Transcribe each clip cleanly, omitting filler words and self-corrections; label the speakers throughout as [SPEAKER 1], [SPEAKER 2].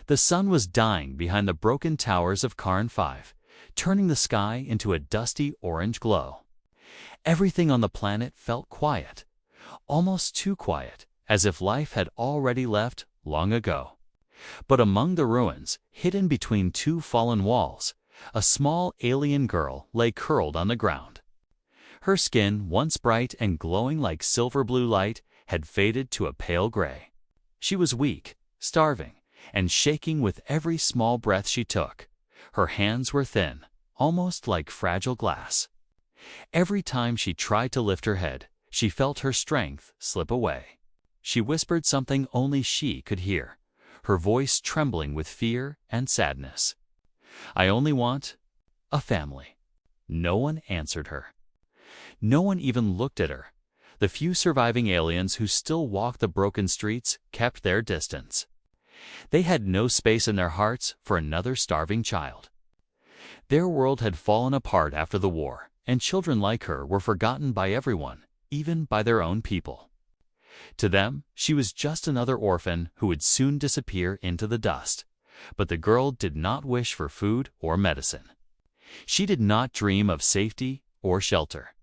[SPEAKER 1] The sun was dying behind the broken towers of Karn 5, turning the sky into a dusty orange glow. Everything on the planet felt quiet, almost too quiet, as if life had already left long ago. But among the ruins, hidden between two fallen walls, a small alien girl lay curled on the ground. Her skin, once bright and glowing like silver blue light, had faded to a pale gray. She was weak, starving, and shaking with every small breath she took. Her hands were thin, almost like fragile glass. Every time she tried to lift her head, she felt her strength slip away. She whispered something only she could hear, her voice trembling with fear and sadness. "I only want a family." No one answered her. No one even looked at her. The few surviving aliens who still walked the broken streets kept their distance. They had no space in their hearts for another starving child. Their world had fallen apart after the war, and children like her were forgotten by everyone, even by their own people. To them, she was just another orphan who would soon disappear into the dust. But the girl did not wish for food or medicine. She did not dream of safety or shelter.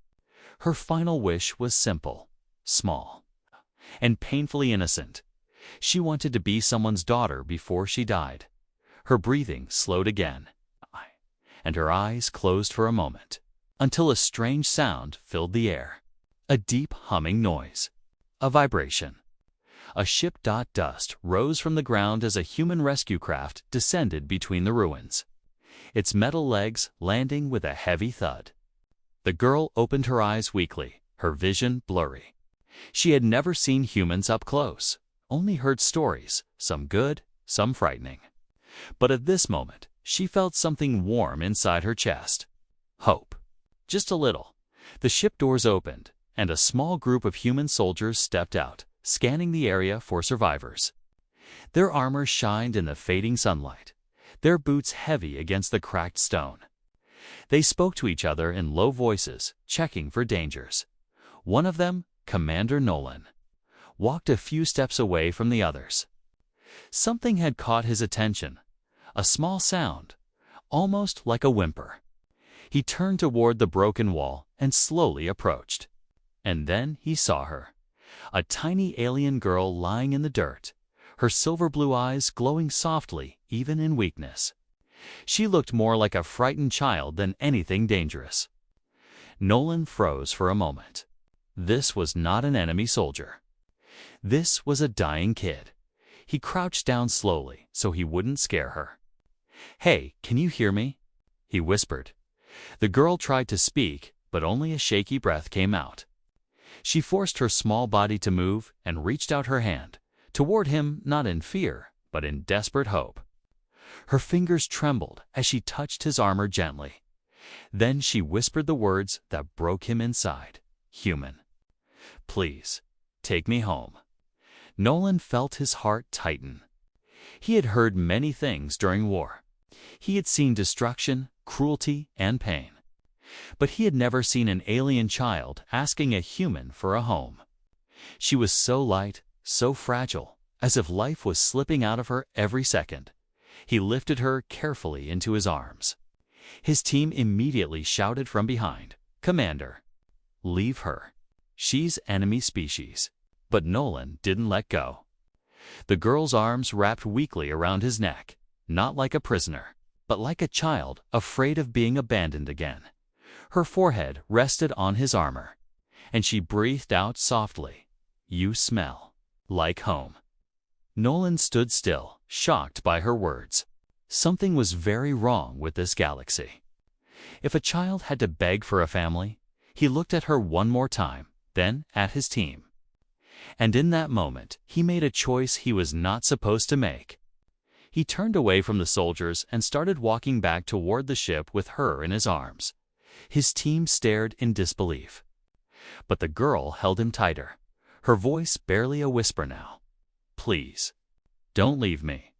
[SPEAKER 1] Her final wish was simple, small, and painfully innocent. She wanted to be someone's daughter before she died. Her breathing slowed again, and her eyes closed for a moment, until a strange sound filled the air. A deep humming noise. A vibration. A ship dust rose from the ground as a human rescue craft descended between the ruins, its metal legs landing with a heavy thud. The girl opened her eyes weakly, her vision blurry. She had never seen humans up close, only heard stories, some good, some frightening. But at this moment, she felt something warm inside her chest. Hope. Just a little. The ship doors opened, and a small group of human soldiers stepped out, scanning the area for survivors. Their armor shined in the fading sunlight, their boots heavy against the cracked stone. They spoke to each other in low voices, checking for dangers. One of them, Commander Nolan, walked a few steps away from the others. Something had caught his attention, a small sound, almost like a whimper. He turned toward the broken wall and slowly approached. And then he saw her, a tiny alien girl lying in the dirt, her silver blue eyes glowing softly even in weakness. She looked more like a frightened child than anything dangerous. Nolan froze for a moment. This was not an enemy soldier. This was a dying kid. He crouched down slowly so he wouldn't scare her. "Hey, can you hear me?" he whispered. The girl tried to speak, but only a shaky breath came out. She forced her small body to move and reached out her hand, toward him not in fear, but in desperate hope. Her fingers trembled as she touched his armor gently. Then she whispered the words that broke him inside. "Human. Please, take me home." Nolan felt his heart tighten. He had heard many things during war. He had seen destruction, cruelty, and pain. But he had never seen an alien child asking a human for a home. She was so light, so fragile, as if life was slipping out of her every second. He lifted her carefully into his arms. His team immediately shouted from behind, "Commander, leave her. She's enemy species." But Nolan didn't let go. The girl's arms wrapped weakly around his neck, not like a prisoner, but like a child afraid of being abandoned again. Her forehead rested on his armor, and she breathed out softly, "You smell like home." Nolan stood still, shocked by her words. Something was very wrong with this galaxy. If a child had to beg for a family, he looked at her one more time, then at his team. And in that moment, he made a choice he was not supposed to make. He turned away from the soldiers and started walking back toward the ship with her in his arms. His team stared in disbelief. But the girl held him tighter, her voice barely a whisper now. "Please, don't leave me."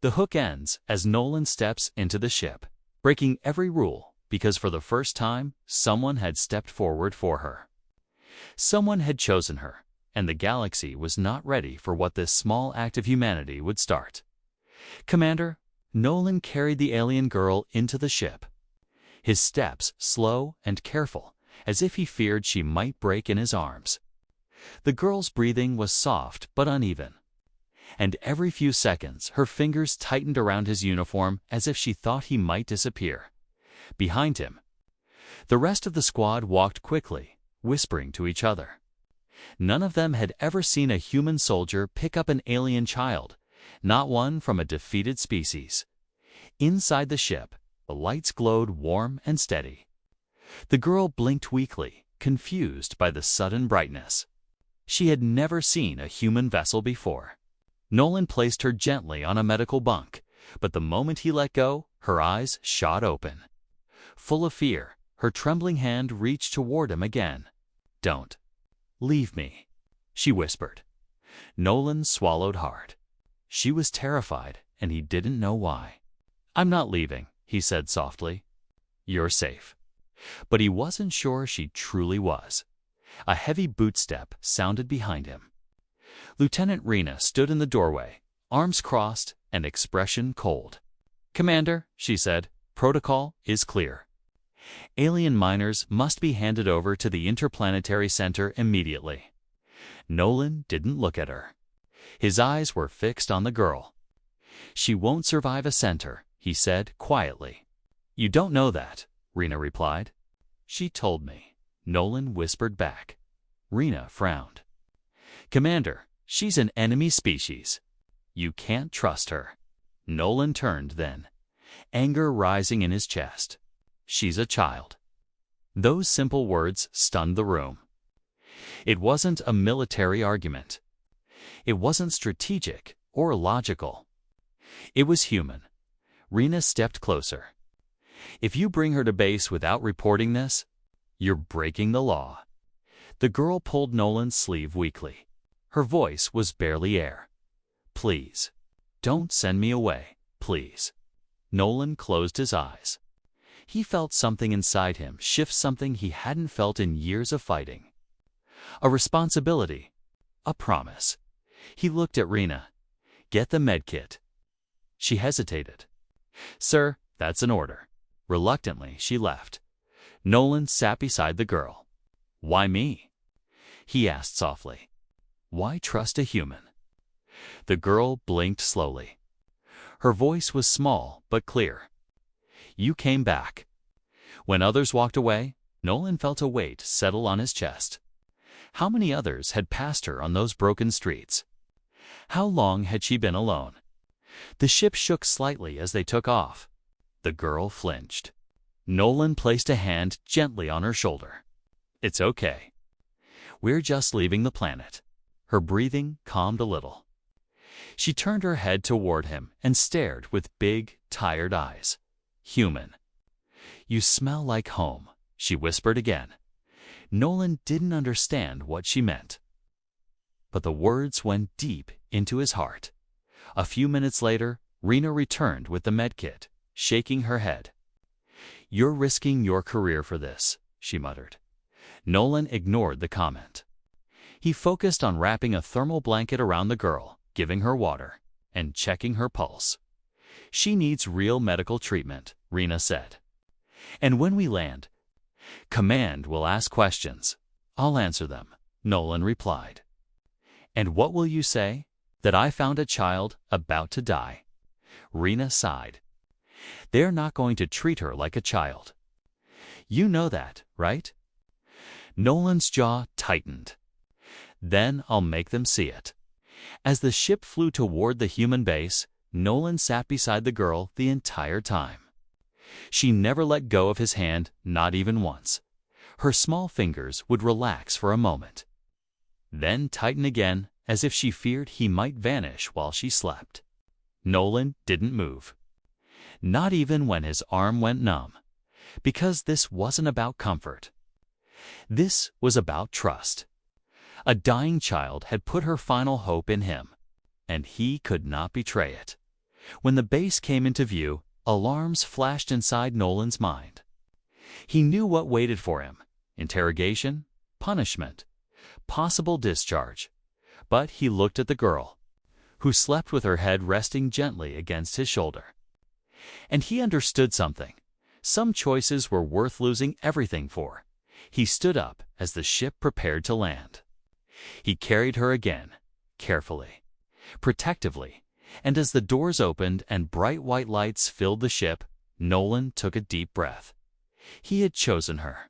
[SPEAKER 1] The hook ends as Nolan steps into the ship, breaking every rule because for the first time, someone had stepped forward for her. Someone had chosen her, and the galaxy was not ready for what this small act of humanity would start. "Commander," Nolan carried the alien girl into the ship, his steps slow and careful, as if he feared she might break in his arms. The girl's breathing was soft but uneven, and every few seconds her fingers tightened around his uniform as if she thought he might disappear. Behind him, the rest of the squad walked quickly, whispering to each other. None of them had ever seen a human soldier pick up an alien child, not one from a defeated species. Inside the ship, the lights glowed warm and steady. The girl blinked weakly, confused by the sudden brightness. She had never seen a human vessel before. Nolan placed her gently on a medical bunk, but the moment he let go, her eyes shot open. Full of fear, her trembling hand reached toward him again. "Don't leave me," she whispered. Nolan swallowed hard. She was terrified, and he didn't know why. "I'm not leaving," he said softly. "You're safe." But he wasn't sure she truly was. A heavy bootstep sounded behind him. Lieutenant Rena stood in the doorway, arms crossed and expression cold. "Commander," she said, "protocol is clear. Alien miners must be handed over to the Interplanetary Center immediately." Nolan didn't look at her. His eyes were fixed on the girl. "She won't survive a center," he said quietly. "You don't know that," Rena replied. "She told me," Nolan whispered back. Rena frowned. "Commander, she's an enemy species. You can't trust her." Nolan turned then, anger rising in his chest. "She's a child." Those simple words stunned the room. It wasn't a military argument. It wasn't strategic or logical. It was human. Rena stepped closer. "If you bring her to base without reporting this, you're breaking the law." The girl pulled Nolan's sleeve weakly. Her voice was barely air. "Please, don't send me away, please." Nolan closed his eyes. He felt something inside him shift, something he hadn't felt in years of fighting. A responsibility. A promise. He looked at Rena. "Get the medkit." She hesitated. "Sir, that's an order." Reluctantly, she left. Nolan sat beside the girl. "Why me?" he asked softly. "Why trust a human?" The girl blinked slowly. Her voice was small but clear. "You came back." When others walked away, Nolan felt a weight settle on his chest. How many others had passed her on those broken streets? How long had she been alone? The ship shook slightly as they took off. The girl flinched. Nolan placed a hand gently on her shoulder. "It's okay. We're just leaving the planet." Her breathing calmed a little. She turned her head toward him and stared with big, tired eyes. "Human. You smell like home," she whispered again. Nolan didn't understand what she meant, but the words went deep into his heart. A few minutes later, Rena returned with the medkit, shaking her head. "You're risking your career for this," she muttered. Nolan ignored the comment. He focused on wrapping a thermal blanket around the girl, giving her water, and checking her pulse. "She needs real medical treatment," Rena said. "And when we land, Command will ask questions. I'll answer them," Nolan replied. "And what will you say? That I found a child about to die?" Rena sighed. "They're not going to treat her like a child. You know that, right?" Nolan's jaw tightened. "Then I'll make them see it." As the ship flew toward the human base, Nolan sat beside the girl the entire time. She never let go of his hand, not even once. Her small fingers would relax for a moment, then tighten again as if she feared he might vanish while she slept. Nolan didn't move, not even when his arm went numb, because this wasn't about comfort. This was about trust. A dying child had put her final hope in him, and he could not betray it. When the base came into view, alarms flashed inside Nolan's mind. He knew what waited for him: interrogation, punishment, possible discharge. But he looked at the girl. who slept with her head resting gently against his shoulder. And he understood something. Some choices were worth losing everything for. He stood up as the ship prepared to land. He carried her again, carefully, protectively, and as the doors opened and bright white lights filled the ship, Nolan took a deep breath. He had chosen her.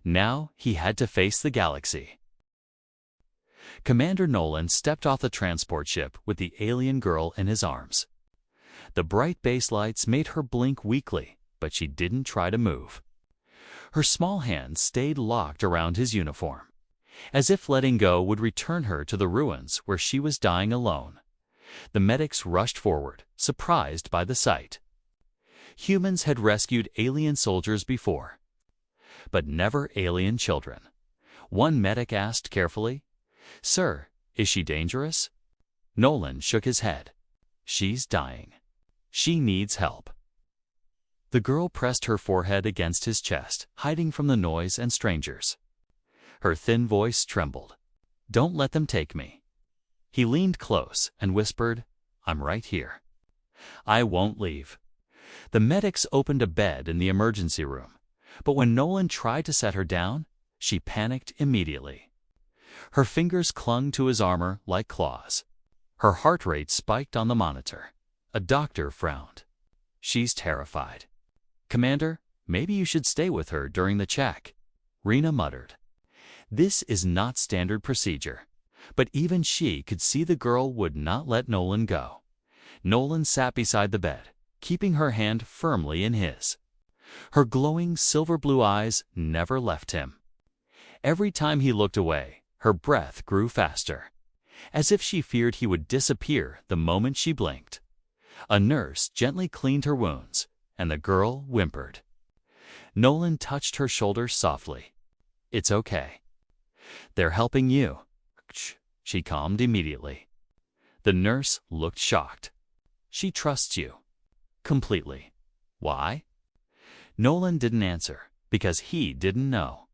[SPEAKER 1] Now he had to face the galaxy. Commander Nolan stepped off the transport ship with the alien girl in his arms. The bright base lights made her blink weakly, but she didn't try to move. Her small hands stayed locked around his uniform, as if letting go would return her to the ruins where she was dying alone. The medics rushed forward, surprised by the sight. Humans had rescued alien soldiers before, but never alien children. One medic asked carefully, "Sir, is she dangerous?" Nolan shook his head. "She's dying. She needs help." The girl pressed her forehead against his chest, hiding from the noise and strangers. Her thin voice trembled. "Don't let them take me." He leaned close and whispered, "I'm right here. I won't leave." The medics opened a bed in the emergency room, but when Nolan tried to set her down, she panicked immediately. Her fingers clung to his armor like claws. Her heart rate spiked on the monitor. A doctor frowned. "She's terrified." "Commander, maybe you should stay with her during the check," Rena muttered. This is not standard procedure, but even she could see the girl would not let Nolan go. Nolan sat beside the bed, keeping her hand firmly in his. Her glowing silver blue eyes never left him. Every time he looked away, her breath grew faster, as if she feared he would disappear the moment she blinked. A nurse gently cleaned her wounds, and the girl whimpered. Nolan touched her shoulder softly. "It's okay. They're helping you." She calmed immediately. The nurse looked shocked. "She trusts you." "Completely." "Why?" Nolan didn't answer, because he didn't know.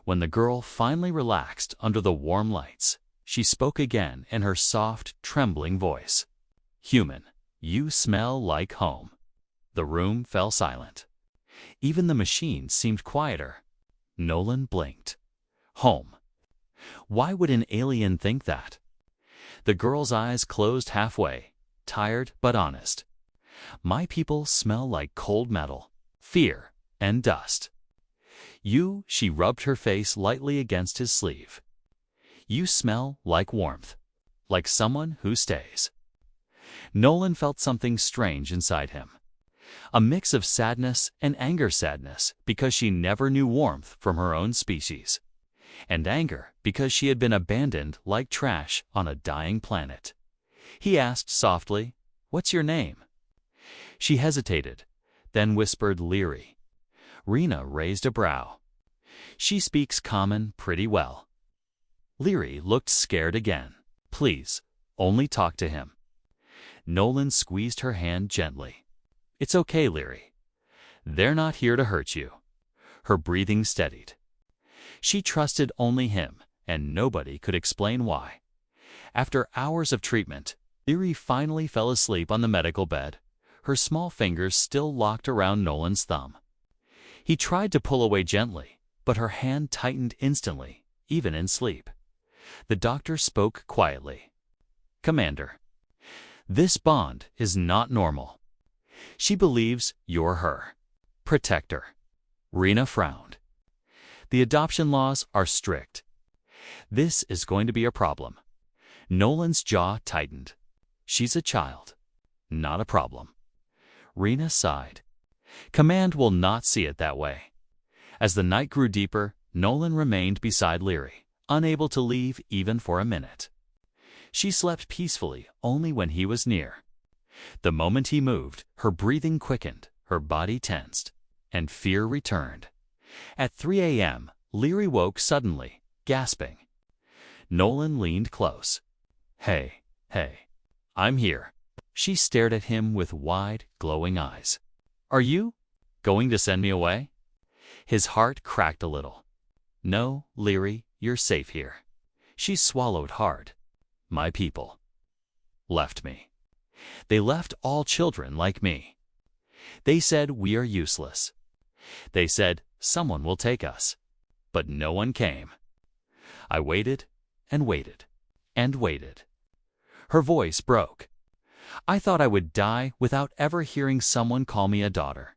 [SPEAKER 1] When the girl finally relaxed under the warm lights, she spoke again in her soft, trembling voice. "Human, you smell like home." The room fell silent. Even the machine seemed quieter. Nolan blinked. Home. Why would an alien think that? The girl's eyes closed halfway, tired but honest. "My people smell like cold metal, fear, and dust." She rubbed her face lightly against his sleeve. "You smell like warmth, like someone who stays." Nolan felt something strange inside him. A mix of sadness and anger-sadness because she never knew warmth from her own species, and anger because she had been abandoned like trash on a dying planet. He asked softly, "What's your name?" She hesitated, then whispered, "Leary." Rena raised a brow. "She speaks common pretty well." Leary looked scared again. "Please, only talk to him." Nolan squeezed her hand gently. "It's okay, Leary. They're not here to hurt you." Her breathing steadied. She trusted only him, and nobody could explain why. After hours of treatment, Leary finally fell asleep on the medical bed, her small fingers still locked around Nolan's thumb. He tried to pull away gently, but her hand tightened instantly, even in sleep. The doctor spoke quietly. "Commander, this bond is not normal. She believes you're her. Protect her." Rena frowned. "The adoption laws are strict. This is going to be a problem." Nolan's jaw tightened. "She's a child, not a problem." Rena sighed. "Command will not see it that way." As the night grew deeper, Nolan remained beside Leary, unable to leave even for a minute. She slept peacefully only when he was near. The moment he moved, her breathing quickened, her body tensed, and fear returned. At 3 a.m., Leary woke suddenly, gasping. Nolan leaned close. Hey, I'm here." She stared at him with wide, glowing eyes. "Are you going to send me away?" His heart cracked a little. "No, Leary, you're safe here." She swallowed hard. "My people." left me. They left all children like me. They said we are useless. They said someone will take us. But no one came. I waited and waited and waited. Her voice broke. I thought I would die without ever hearing someone call me a daughter.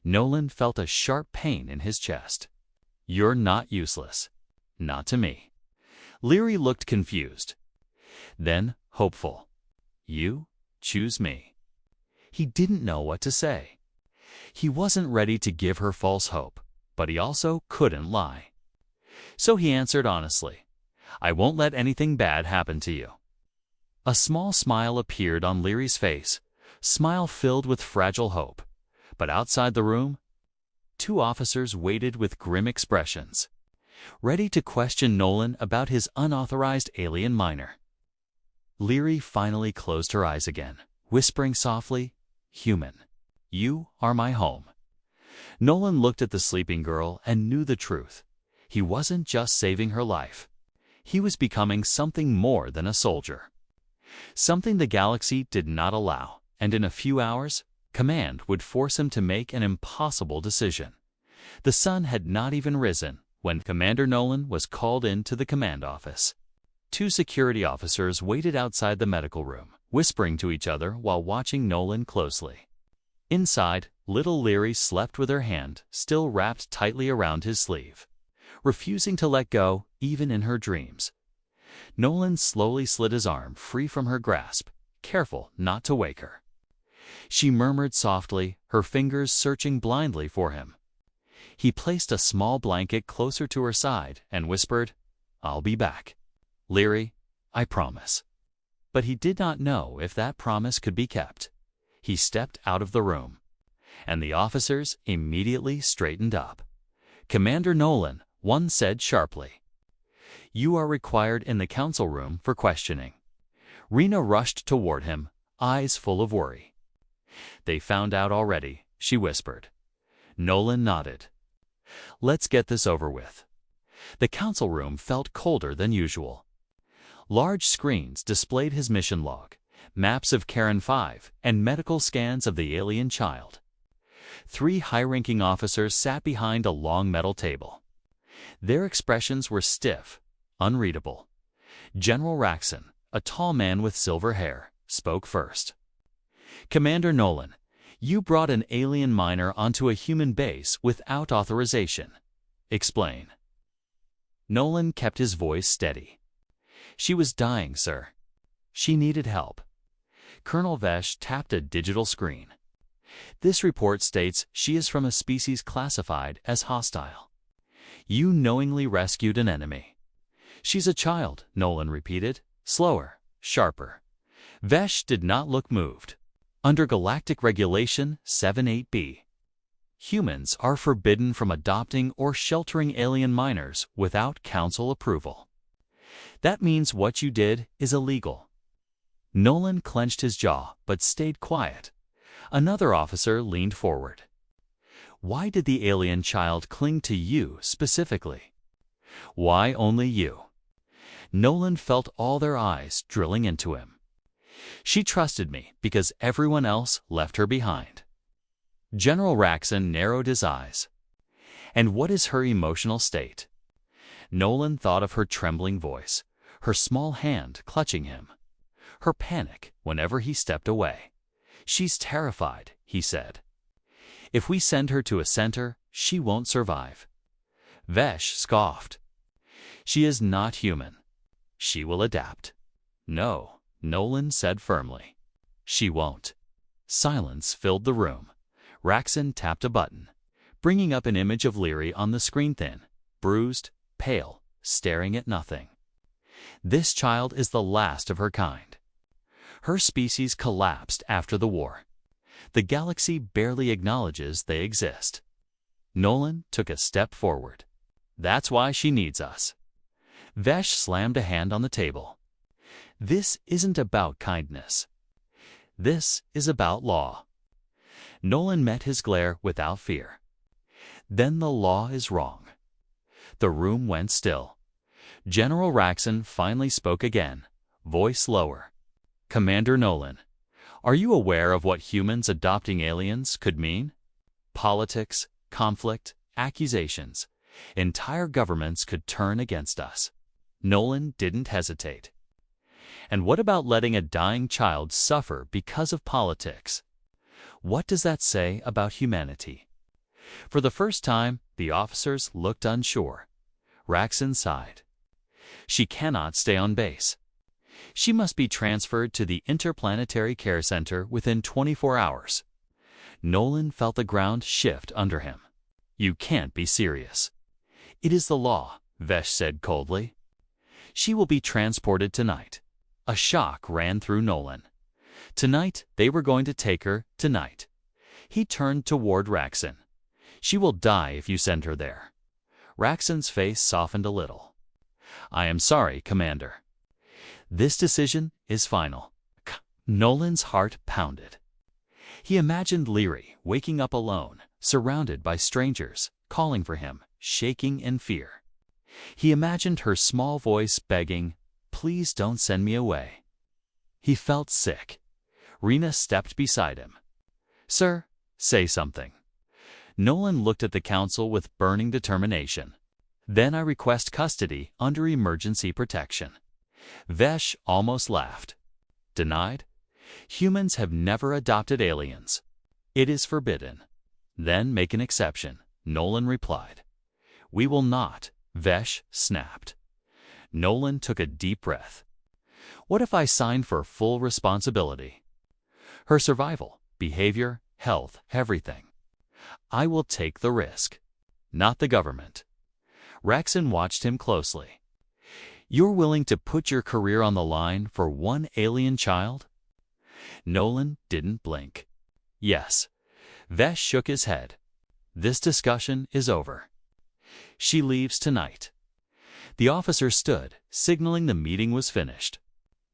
[SPEAKER 1] Nolan felt a sharp pain in his chest. You're not useless. Not to me. Leary looked confused. Then hopeful. You choose me. He didn't know what to say. He wasn't ready to give her false hope, but he also couldn't lie. So he answered honestly, I won't let anything bad happen to you. A small smile appeared on Leary's face, smile filled with fragile hope. But outside the room, 2 officers waited with grim expressions, ready to question Nolan about his unauthorized alien minor. Leary finally closed her eyes again, whispering softly, Human, you are my home. Nolan looked at the sleeping girl and knew the truth. He wasn't just saving her life. He was becoming something more than a soldier. Something the galaxy did not allow, and in a few hours, Command would force him to make an impossible decision. The sun had not even risen when Commander Nolan was called into the command office. 2 security officers waited outside the medical room, whispering to each other while watching Nolan closely. Inside, little Leary slept with her hand still wrapped tightly around his sleeve, refusing to let go even in her dreams. Nolan slowly slid his arm free from her grasp, careful not to wake her. She murmured softly, her fingers searching blindly for him. He placed a small blanket closer to her side and whispered, I'll be back. Leary, I promise. But he did not know if that promise could be kept. He stepped out of the room, and the officers immediately straightened up. Commander Nolan, one said sharply, You are required in the council room for questioning. Rena rushed toward him, eyes full of worry. They found out already, she whispered. Nolan nodded. Let's get this over with. The council room felt colder than usual. Large screens displayed his mission log, maps of Karen 5, and medical scans of the alien child. 3 high-ranking officers sat behind a long metal table. Their expressions were stiff, unreadable. General Raxon, a tall man with silver hair, spoke first. Commander Nolan, you brought an alien miner onto a human base without authorization. Explain. Nolan kept his voice steady. She was dying, sir. She needed help. Colonel Vesh tapped a digital screen. This report states she is from a species classified as hostile. You knowingly rescued an enemy. She's a child, Nolan repeated, slower, sharper. Vesh did not look moved. Under Galactic Regulation 78B, humans are forbidden from adopting or sheltering alien minors without council approval. That means what you did is illegal. Nolan clenched his jaw but stayed quiet. Another officer leaned forward. Why did the alien child cling to you specifically? Why only you? Nolan felt all their eyes drilling into him. She trusted me because everyone else left her behind. General Raxon narrowed his eyes. And what is her emotional state? Nolan thought of her trembling voice, her small hand clutching him, her panic whenever he stepped away. She's terrified, he said. If we send her to a center, she won't survive. Vesh scoffed. She is not human. She will adapt. No, Nolan said firmly. She won't. Silence filled the room. Raxon tapped a button, bringing up an image of Leary on the screen, thin, bruised, pale, staring at nothing. This child is the last of her kind. Her species collapsed after the war. The galaxy barely acknowledges they exist. Nolan took a step forward. That's why she needs us. Vesh slammed a hand on the table. This isn't about kindness. This is about law. Nolan met his glare without fear. Then the law is wrong. The room went still. General Raxon finally spoke again, voice lower. Commander Nolan, are you aware of what humans adopting aliens could mean? Politics, conflict, accusations. Entire governments could turn against us. Nolan didn't hesitate. And what about letting a dying child suffer because of politics? What does that say about humanity? For the first time, the officers looked unsure. Raxon sighed. She cannot stay on base. She must be transferred to the Interplanetary Care Center within 24 hours. Nolan felt the ground shift under him. You can't be serious. It is the law, Vesh said coldly. She will be transported tonight. A shock ran through Nolan. Tonight, they were going to take her tonight. He turned toward Raxon. She will die if you send her there. Raxon's face softened a little. I am sorry, Commander. This decision is final. Nolan's heart pounded. He imagined Leary waking up alone, surrounded by strangers, calling for him, shaking in fear. He imagined her small voice begging, "Please don't send me away." He felt sick. Rena stepped beside him. Sir, say something. Nolan looked at the council with burning determination. Then I request custody under emergency protection. Vesh almost laughed. Denied? Humans have never adopted aliens. It is forbidden. Then make an exception, Nolan replied. We will not, Vesh snapped. Nolan took a deep breath. What if I sign for full responsibility? Her survival, behavior, health, everything. I will take the risk. Not the government. Raxon watched him closely. You're willing to put your career on the line for one alien child? Nolan didn't blink. Yes. Vesh shook his head. This discussion is over. She leaves tonight. The officer stood, signaling the meeting was finished.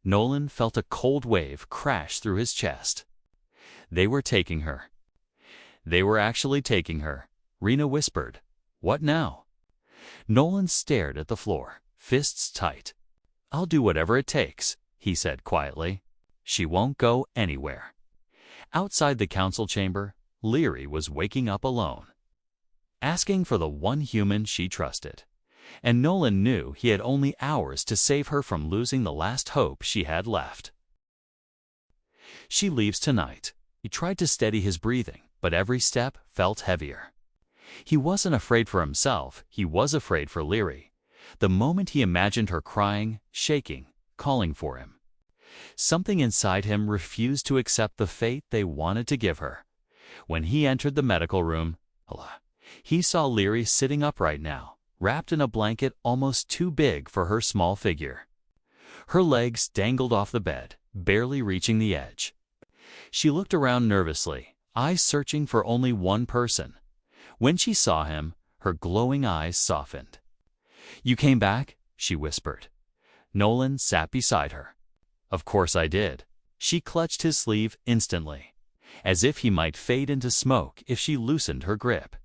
[SPEAKER 1] Nolan felt a cold wave crash through his chest. They were taking her. They were actually taking her. Rena whispered. What now? Nolan stared at the floor, fists tight. I'll do whatever it takes, he said quietly. She won't go anywhere. Outside the council chamber, Leary was waking up alone, asking for the one human she trusted. And Nolan knew he had only hours to save her from losing the last hope she had left. She leaves tonight. He tried to steady his breathing, but every step felt heavier. He wasn't afraid for himself, he was afraid for Leary. The moment he imagined her crying, shaking, calling for him. Something inside him refused to accept the fate they wanted to give her. When he entered the medical room, he saw Leary sitting upright now, wrapped in a blanket almost too big for her small figure. Her legs dangled off the bed, barely reaching the edge. She looked around nervously, eyes searching for only one person. When she saw him, her glowing eyes softened. You came back? She whispered. Nolan sat beside her. Of course I did. She clutched his sleeve instantly, as if he might fade into smoke if she loosened her grip.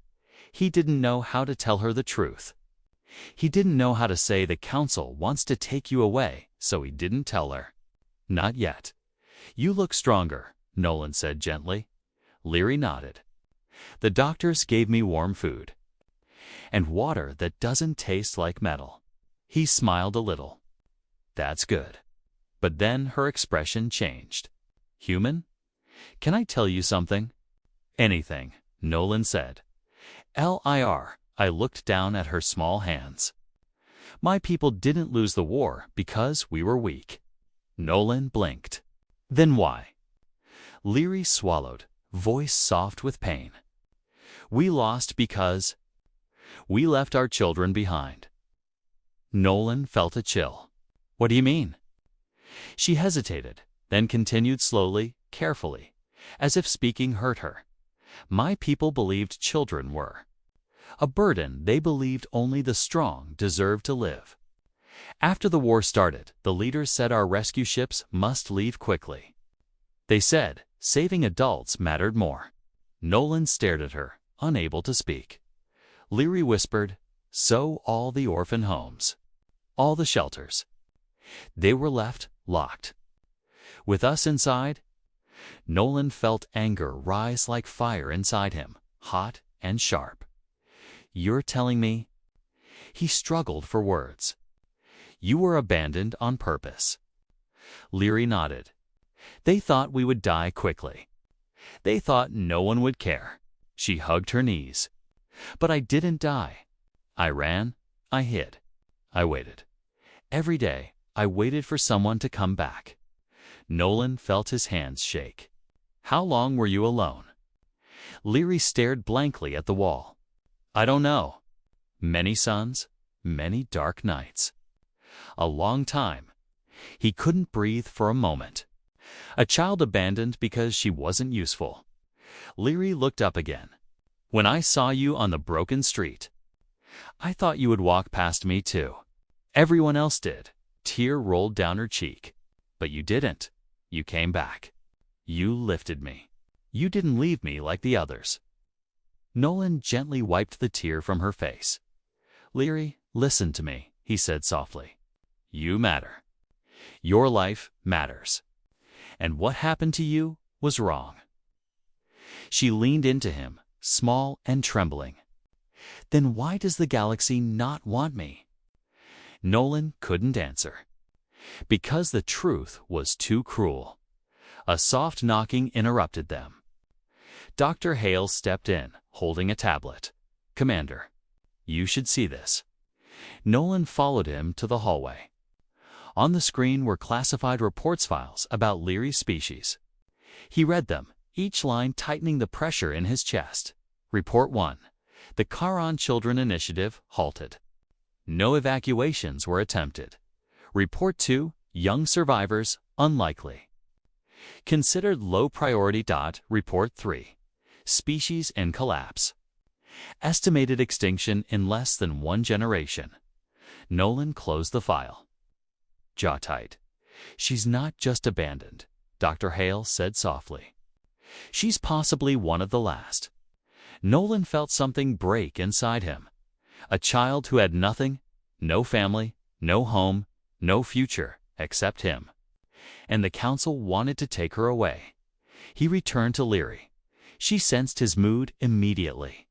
[SPEAKER 1] He didn't know how to tell her the truth. He didn't know how to say the council wants to take you away, so he didn't tell her. Not yet. You look stronger, Nolan said gently. Leary nodded. The doctors gave me warm food. And water that doesn't taste like metal. He smiled a little. That's good. But then her expression changed. Human? Can I tell you something? Anything, Nolan said. I looked down at her small hands. My people didn't lose the war because we were weak. Nolan blinked. Then why? Leary swallowed, voice soft with pain. We lost because we left our children behind. Nolan felt a chill. What do you mean? She hesitated, then continued slowly, carefully, as if speaking hurt her. My people believed children were a burden. They believed only the strong deserved to live. After the war started, the leaders said our rescue ships must leave quickly. They said saving adults mattered more. Nolan stared at her, unable to speak. Leary whispered, so all the orphan homes, all the shelters. They were left locked. With us inside? Nolan felt anger rise like fire inside him, hot and sharp. You're telling me? He struggled for words. You were abandoned on purpose. Leary nodded. They thought we would die quickly. They thought no one would care. She hugged her knees. But I didn't die. I ran. I hid. I waited. Every day, I waited for someone to come back. Nolan felt his hands shake. How long were you alone? Leary stared blankly at the wall. I don't know. Many suns, many dark nights. A long time. He couldn't breathe for a moment. A child abandoned because she wasn't useful. Leary looked up again. When I saw you on the broken street, I thought you would walk past me too. Everyone else did. Tear rolled down her cheek. But you didn't. You came back. You lifted me. You didn't leave me like the others. Nolan gently wiped the tear from her face. Leary, listen to me, he said softly. You matter. Your life matters. And what happened to you was wrong. She leaned into him, small and trembling. Then why does the galaxy not want me? Nolan couldn't answer. Because the truth was too cruel. A soft knocking interrupted them. Dr. Hale stepped in, holding a tablet. Commander, you should see this. Nolan followed him to the hallway. On the screen were classified reports files about Leary's species. He read them, each line tightening the pressure in his chest. Report 1. The Charon Children Initiative halted. No evacuations were attempted. Report 2. Young survivors unlikely. Considered low priority. Report 3. Species in collapse. Estimated extinction in less than 1 generation. Nolan closed the file. Jaw tight. She's not just abandoned, Dr. Hale said softly. She's possibly one of the last. Nolan felt something break inside him. A child who had nothing, no family, no home, no future except him. And the council wanted to take her away. He returned to Leary. She sensed his mood immediately.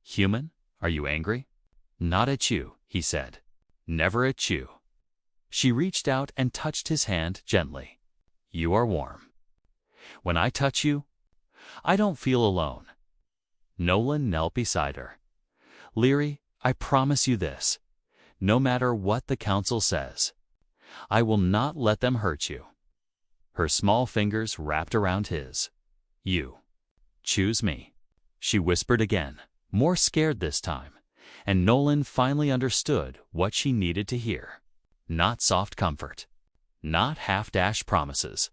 [SPEAKER 1] Human, are you angry? Not at you, he said. Never at you. She reached out and touched his hand gently. You are warm. When I touch you, I don't feel alone. Nolan knelt beside her. Leary, I promise you this. No matter what the council says, I will not let them hurt you. Her small fingers wrapped around his. You. Choose me. She whispered again, more scared this time, and Nolan finally understood what she needed to hear. Not soft comfort. Not half-dashed promises.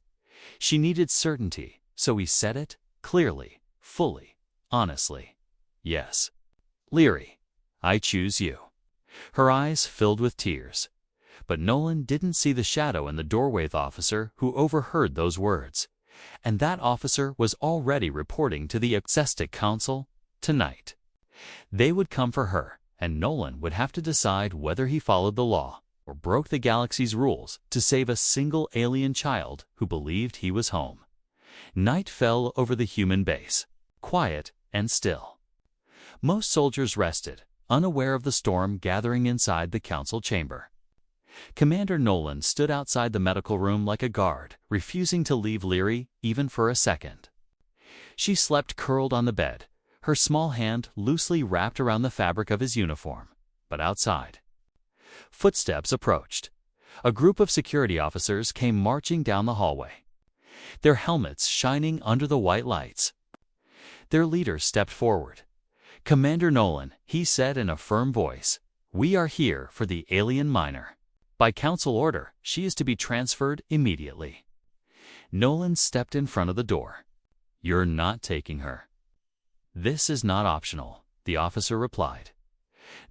[SPEAKER 1] She needed certainty, so he said it clearly, fully, honestly. Yes. Leary, I choose you. Her eyes filled with tears. But Nolan didn't see the shadow in the doorway officer who overheard those words. And that officer was already reporting to the Accestic Council tonight. They would come for her, and Nolan would have to decide whether he followed the law or broke the galaxy's rules to save a single alien child who believed he was home. Night fell over the human base, quiet and still. Most soldiers rested, unaware of the storm gathering inside the council chamber. Commander Nolan stood outside the medical room like a guard, refusing to leave Leary even for a second. She slept curled on the bed, her small hand loosely wrapped around the fabric of his uniform. But outside, footsteps approached. A group of security officers came marching down the hallway, their helmets shining under the white lights. Their leader stepped forward. Commander Nolan, he said in a firm voice, we are here for the alien miner. By council order, she is to be transferred immediately. Nolan stepped in front of the door. You're not taking her. This is not optional, the officer replied.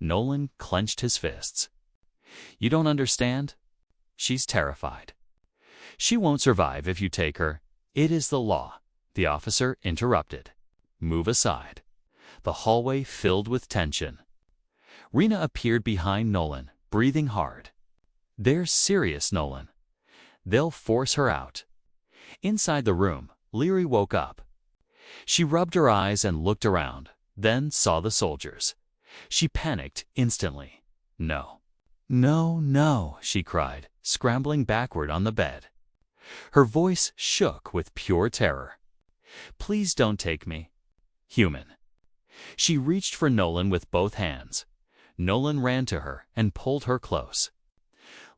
[SPEAKER 1] Nolan clenched his fists. You don't understand? She's terrified. She won't survive if you take her. It is the law, the officer interrupted. Move aside. The hallway filled with tension. Rena appeared behind Nolan, breathing hard. They're serious, Nolan. They'll force her out. Inside the room, Leary woke up. She rubbed her eyes and looked around, then saw the soldiers. She panicked instantly. No. No, no, she cried, scrambling backward on the bed. Her voice shook with pure terror. Please don't take me. Human. She reached for Nolan with both hands. Nolan ran to her and pulled her close.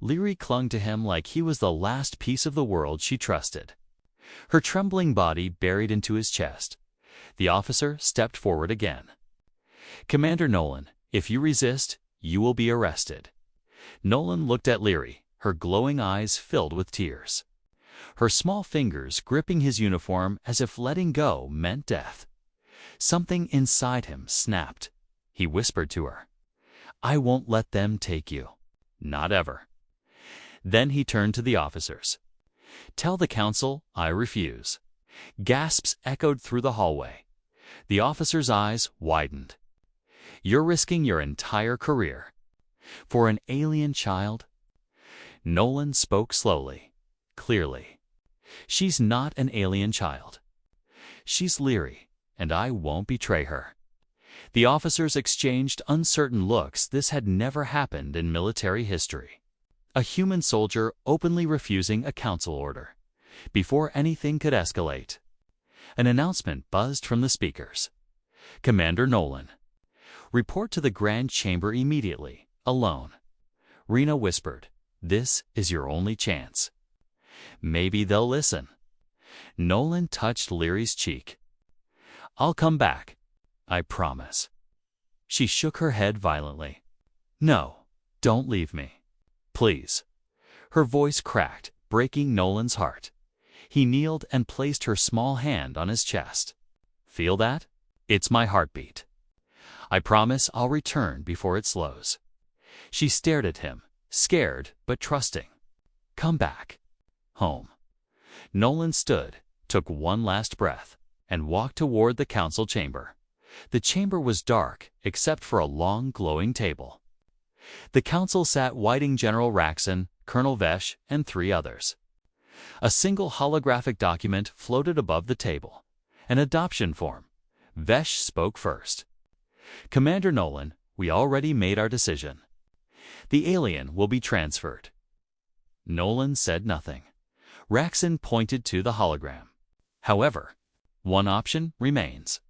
[SPEAKER 1] Leary clung to him like he was the last piece of the world she trusted. Her trembling body buried into his chest. The officer stepped forward again. Commander Nolan, if you resist, you will be arrested. Nolan looked at Leary, her glowing eyes filled with tears. Her small fingers gripping his uniform as if letting go meant death. Something inside him snapped. He whispered to her, I won't let them take you. Not ever. Then he turned to the officers. Tell the council I refuse. Gasps echoed through the hallway. The officer's eyes widened. You're risking your entire career. For an alien child? Nolan spoke slowly, clearly. She's not an alien child. She's Leary, and I won't betray her. The officers exchanged uncertain looks. This had never happened in military history. A human soldier openly refusing a council order. Before anything could escalate, an announcement buzzed from the speakers. Commander Nolan. Report to the Grand Chamber immediately, alone. Rena whispered, this is your only chance. Maybe they'll listen. Nolan touched Leary's cheek. I'll come back. I promise. She shook her head violently. No, don't leave me. Please. Her voice cracked, breaking Nolan's heart. He kneeled and placed her small hand on his chest. Feel that? It's my heartbeat. I promise I'll return before it slows. She stared at him, scared but trusting. Come back. Home. Nolan stood, took one last breath, and walked toward the council chamber. The chamber was dark, except for a long, glowing table. The council sat Whiting General Raxon, Colonel Vesh, and 3 others. A single holographic document floated above the table. An adoption form. Vesh spoke first. Commander Nolan, we already made our decision. The alien will be transferred. Nolan said nothing. Raxon pointed to the hologram. However, one option remains.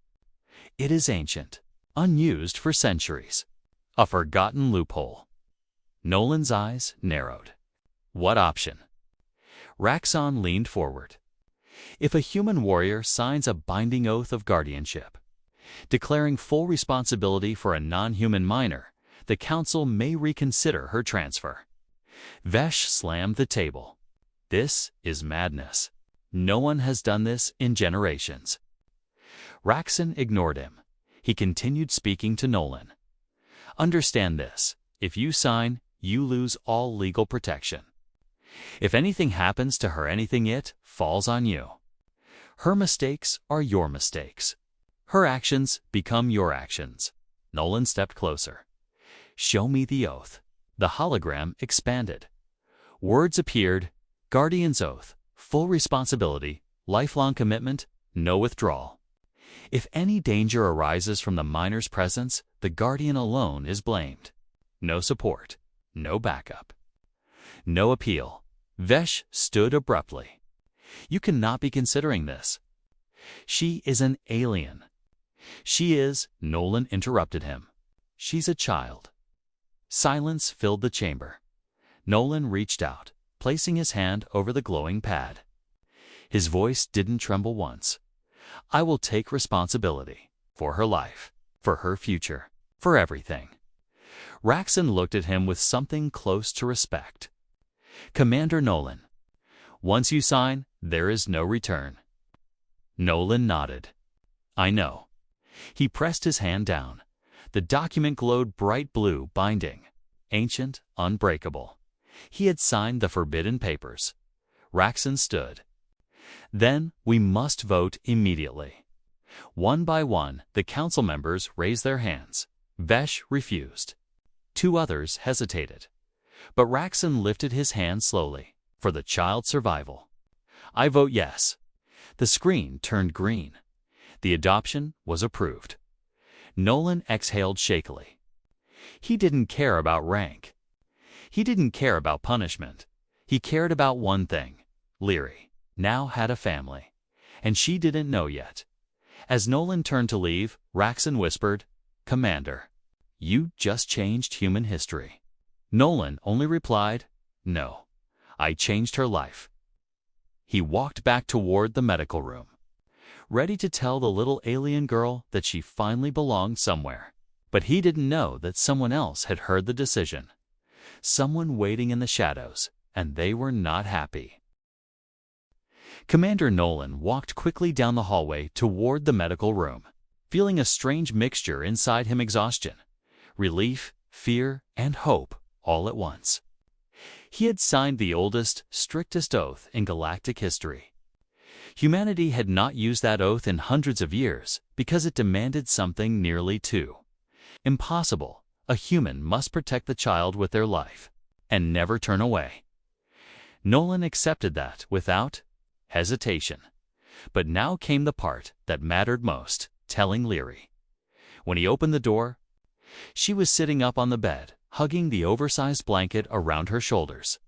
[SPEAKER 1] It is ancient, unused for centuries. A forgotten loophole. Nolan's eyes narrowed. What option? Raxon leaned forward. If a human warrior signs a binding oath of guardianship, declaring full responsibility for a non-human minor, the council may reconsider her transfer. Vesh slammed the table. This is madness. No one has done this in generations. Raxon ignored him. He continued speaking to Nolan. Understand this. If you sign, you lose all legal protection. If anything happens to her, it falls on you. Her mistakes are your mistakes. Her actions become your actions. Nolan stepped closer. Show me the oath. The hologram expanded. Words appeared. Guardian's oath. Full responsibility. Lifelong commitment. No withdrawal. If any danger arises from the minor's presence, the guardian alone is blamed. No support. No backup. No appeal. Vesh stood abruptly. You cannot be considering this. She is an alien. She is, Nolan interrupted him. She's a child. Silence filled the chamber. Nolan reached out, placing his hand over the glowing pad. His voice didn't tremble once. I will take responsibility for her life, for her future, for everything. Raxon looked at him with something close to respect. Commander Nolan, once you sign, there is no return. Nolan nodded. I know. He pressed his hand down. The document glowed bright blue, binding, ancient, unbreakable. He had signed the forbidden papers. Raxon stood. Then we must vote immediately. One by one, the council members raised their hands. Vesh refused. 2 others hesitated. But Raxon lifted his hand slowly. For the child's survival. I vote yes. The screen turned green. The adoption was approved. Nolan exhaled shakily. He didn't care about rank. He didn't care about punishment. He cared about one thing. Leary now had a family, and she didn't know yet. As Nolan turned to leave, Raxon whispered, "Commander, you just changed human history." Nolan only replied, "No, I changed her life." He walked back toward the medical room, ready to tell the little alien girl that she finally belonged somewhere. But he didn't know that someone else had heard the decision. Someone waiting in the shadows, and they were not happy. Commander Nolan walked quickly down the hallway toward the medical room, feeling a strange mixture inside him: exhaustion, relief, fear, and hope all at once. He had signed the oldest, strictest oath in galactic history. Humanity had not used that oath in hundreds of years because it demanded something nearly too impossible. A human must protect the child with their life and never turn away. Nolan accepted that without hesitation. But now came the part that mattered most: telling Leary. When he opened the door, she was sitting up on the bed, hugging the oversized blanket around her shoulders.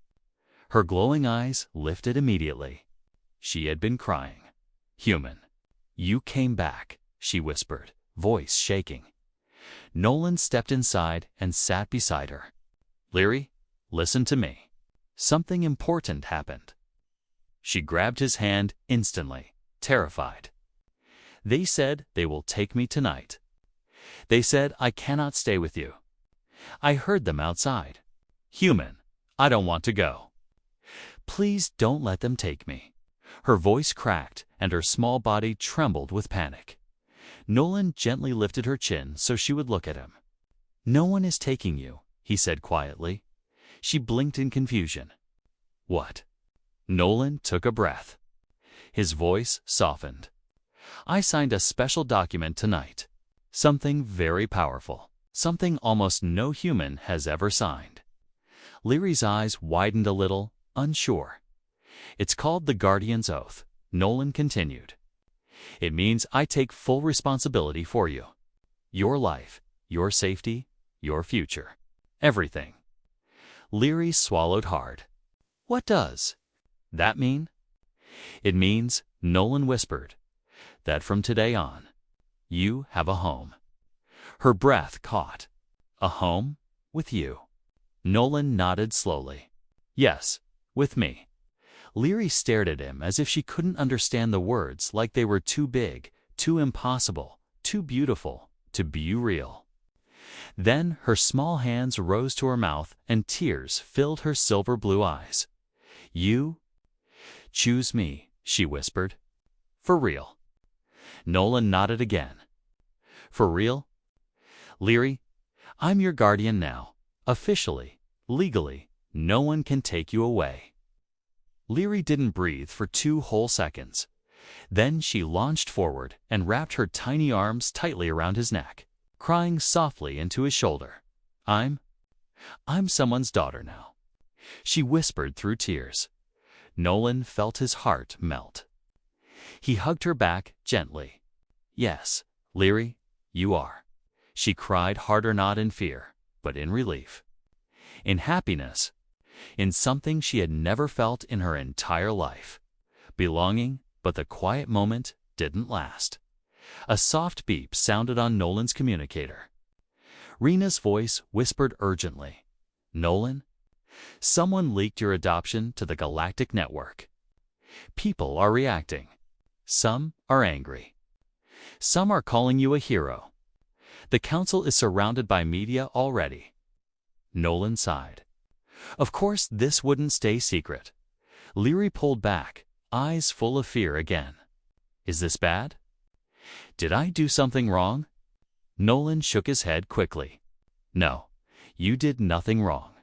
[SPEAKER 1] Her glowing eyes lifted immediately. She had been crying. "Human, you came back," she whispered, voice shaking. Nolan stepped inside and sat beside her. "Leary, listen to me. Something important happened." She grabbed his hand instantly, terrified. "They said they will take me tonight. They said I cannot stay with you. I heard them outside. Human, I don't want to go. Please don't let them take me." Her voice cracked and her small body trembled with panic. Nolan gently lifted her chin so she would look at him. "No one is taking you," he said quietly. She blinked in confusion. "What?" Nolan took a breath. His voice softened. "I signed a special document tonight. Something very powerful. Something almost no human has ever signed." Leary's eyes widened a little, unsure. "It's called the Guardian's Oath," Nolan continued. "It means I take full responsibility for you. Your life, your safety, your future. Everything." Leary swallowed hard. "What does that mean?" "It means," Nolan whispered, "that from today on, you have a home." Her breath caught. "A home? With you?" Nolan nodded slowly. "Yes, with me." Leary stared at him as if she couldn't understand the words, like they were too big, too impossible, too beautiful to be real. Then her small hands rose to her mouth and tears filled her silver blue eyes. "You choose me," she whispered. "For real?" Nolan nodded again. "For real? Leary, I'm your guardian now. Officially, legally, no one can take you away." Leary didn't breathe for 2 whole seconds. Then she launched forward and wrapped her tiny arms tightly around his neck, crying softly into his shoulder. I'm someone's daughter now," she whispered through tears. Nolan felt his heart melt. He hugged her back gently. "Yes, Leary, you are." She cried harder, not in fear, but in relief. In happiness. In something she had never felt in her entire life. Belonging, but the quiet moment didn't last. A soft beep sounded on Nolan's communicator. Rena's voice whispered urgently, "Nolan, someone leaked your adoption to the Galactic Network. People are reacting. Some are angry. Some are calling you a hero. The Council is surrounded by media already." Nolan sighed. Of course this wouldn't stay secret. Leary pulled back, eyes full of fear again. "Is this bad? Did I do something wrong?" Nolan shook his head quickly. "No, you did nothing wrong.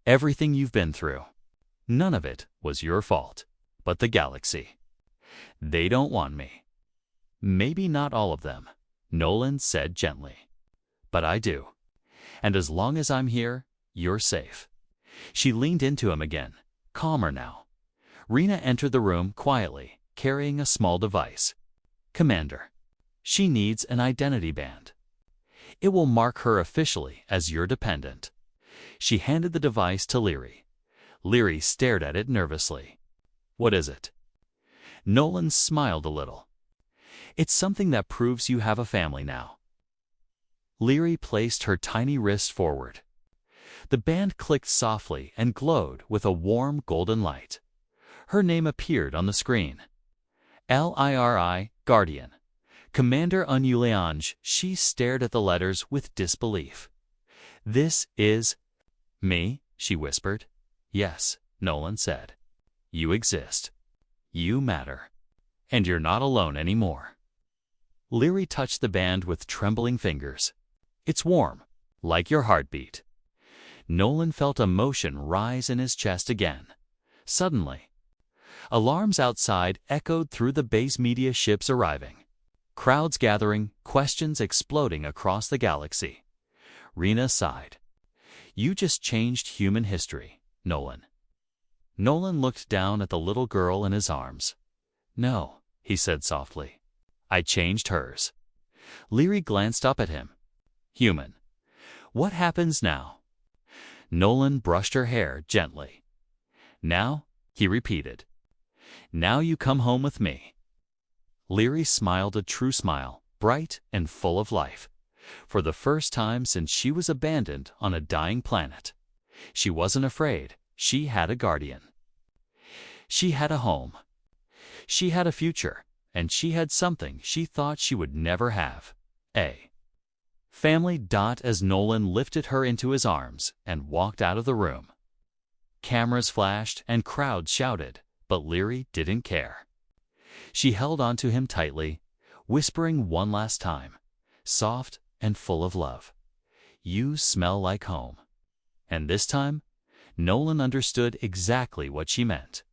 [SPEAKER 1] Everything you've been through, none of it was your fault. But the galaxy, they don't want me." "Maybe not all of them," Nolan said gently. "But I do. And as long as I'm here, you're safe." She leaned into him again, calmer now. Rena entered the room quietly, carrying a small device. Commander, she needs an identity band. It will mark her officially as your dependent. She handed the device to Leary. Leary stared at it nervously. What is it? Nolan smiled a little. It's something that proves you have a family now. Leary placed her tiny wrist forward. The band clicked softly and glowed with a warm golden light. Her name appeared on the screen. Liri, Guardian. Commander Unuleange. She stared at the letters with disbelief. This is me, she whispered. Yes, Nolan said. You exist. You matter. And you're not alone anymore. Leary touched the band with trembling fingers. It's warm, like your heartbeat. Nolan felt emotion rise in his chest again. Suddenly, alarms outside echoed through the base media ships arriving. Crowds gathering, questions exploding across the galaxy. Rena sighed. You just changed human history, Nolan. Nolan looked down at the little girl in his arms. No, he said softly. I changed hers. Leary glanced up at him. Human. What happens now? Nolan brushed her hair gently. Now, he repeated. Now you come home with me. Leary smiled a true smile, bright and full of life. For the first time since she was abandoned on a dying planet. She wasn't afraid. She had a guardian. She had a home. She had a future, and she had something she thought she would never have. A family. As Nolan lifted her into his arms and walked out of the room. Cameras flashed and crowds shouted, but Leary didn't care. She held on to him tightly, whispering one last time, soft and full of love. You smell like home. And this time, Nolan understood exactly what she meant.